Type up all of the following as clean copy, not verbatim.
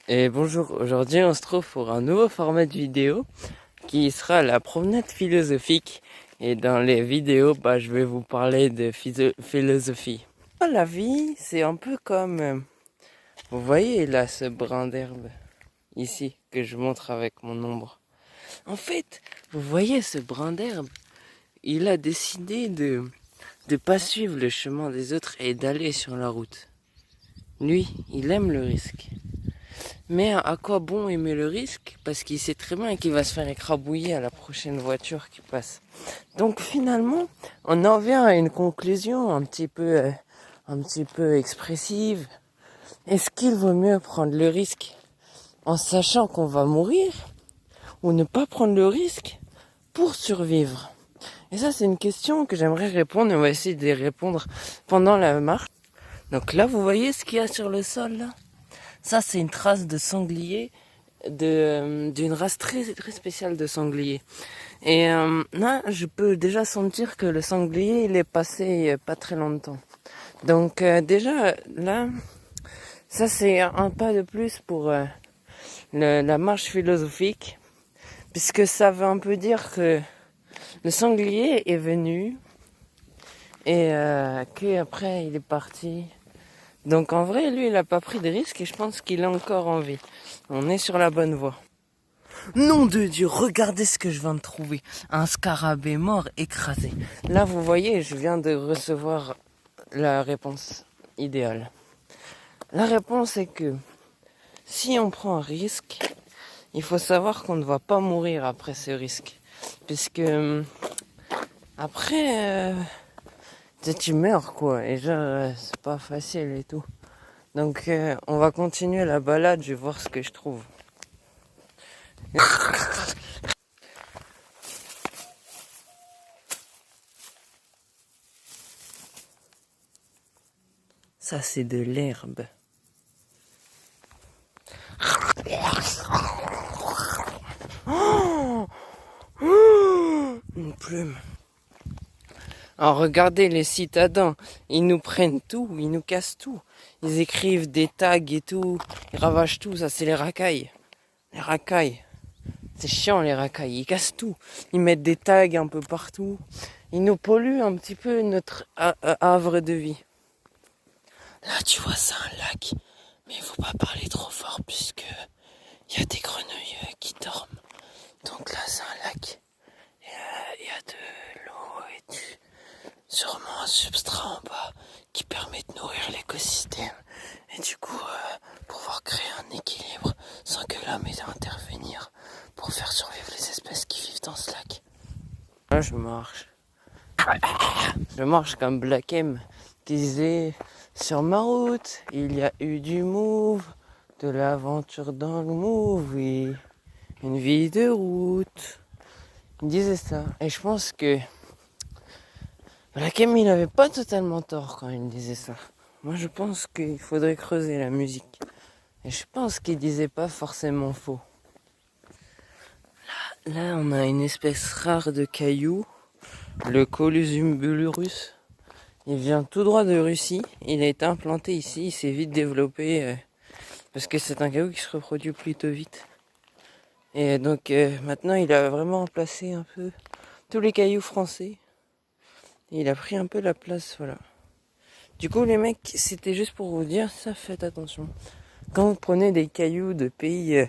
Et bonjour, aujourd'hui on se trouve pour un nouveau format de vidéo qui sera la promenade philosophique. Et dans les vidéos, je vais vous parler de philosophie. La vie, c'est un peu comme, vous voyez là ce brin d'herbe ici que je montre avec mon ombre. En fait, vous voyez ce brin d'herbe, il a décidé de pas suivre le chemin des autres et d'aller sur la route. Lui, il aime le risque. Mais à quoi bon aimer le risque? Parce qu'il sait très bien qu'il va se faire écrabouiller à la prochaine voiture qui passe. Donc finalement, on en vient à une conclusion un petit peu expressive. Est-ce qu'il vaut mieux prendre le risque en sachant qu'on va mourir ou ne pas prendre le risque pour survivre? Et ça, c'est une question que j'aimerais répondre et on va essayer de répondre pendant la marche. Donc là, vous voyez ce qu'il y a sur le sol là? Ça, c'est une trace de sanglier d'une race très très spéciale de sanglier. Et là, je peux déjà sentir que le sanglier, il est passé il y a pas très longtemps. Donc déjà, là, ça c'est un pas de plus pour la marche philosophique, puisque ça veut un peu dire que le sanglier est venu et qu'après il est parti. Donc en vrai, lui, il a pas pris de risque et je pense qu'il est encore en vie. On est sur la bonne voie. Nom de Dieu, regardez ce que je viens de trouver. Un scarabée mort écrasé. Là, vous voyez, je viens de recevoir la réponse idéale. La réponse est que si on prend un risque, il faut savoir qu'on ne va pas mourir après ce risque. Puisque après, tu meurs quoi. Et genre, c'est pas facile et tout. Donc on va continuer la balade, je vais voir ce que je trouve. Ça c'est de l'herbe. Oh, une plume. Alors regardez les citadins, ils nous prennent tout, ils nous cassent tout. Ils écrivent des tags et tout, ils ravagent tout, ça c'est les racailles. Les racailles. C'est chiant les racailles, ils cassent tout. Ils mettent des tags un peu partout. Ils nous polluent un petit peu notre havre de vie. Là tu vois c'est un lac, mais il faut pas parler trop fort puisque il y a des grenouilles qui dorment. Donc là c'est un lac. Il y a de l'eau et sûrement un substrat en bas qui permet de nourrir l'écosystème. Et du coup, pouvoir créer un équilibre sans que l'homme ait à intervenir pour faire survivre les espèces qui vivent dans ce lac. Là, je marche. Je marche comme Black M qui disait sur ma route, il y a eu du move, de l'aventure dans le move, oui. Une vie de route. Il disait ça. Et je pense que Black M, il n'avait pas totalement tort quand il disait ça. Moi, je pense qu'il faudrait creuser la musique. Et je pense qu'il disait pas forcément faux. Là, on a une espèce rare de caillou, le Columbulurus. Il vient tout droit de Russie. Il a été implanté ici. Il s'est vite développé parce que c'est un caillou qui se reproduit plutôt vite. Et donc maintenant, il a vraiment remplacé un peu tous les cailloux français. Et il a pris un peu la place, voilà. Du coup, les mecs, c'était juste pour vous dire, ça, faites attention. Quand vous prenez des cailloux de pays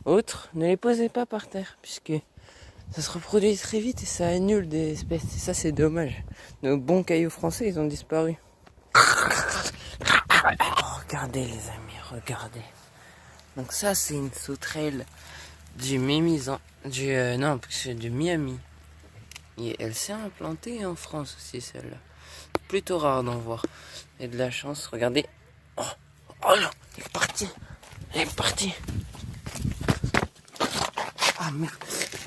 autres, ne les posez pas par terre, puisque ça se reproduit très vite et ça annule des espèces. Et ça, c'est dommage. Nos bons cailloux français, ils ont disparu. Oh, regardez, les amis, regardez. Donc ça, c'est une sauterelle du Mémisan, du Miami. Et elle s'est implantée en France aussi, celle-là. Plutôt rare d'en voir. Et de la chance, regardez. Oh là, elle est partie. Ah merde.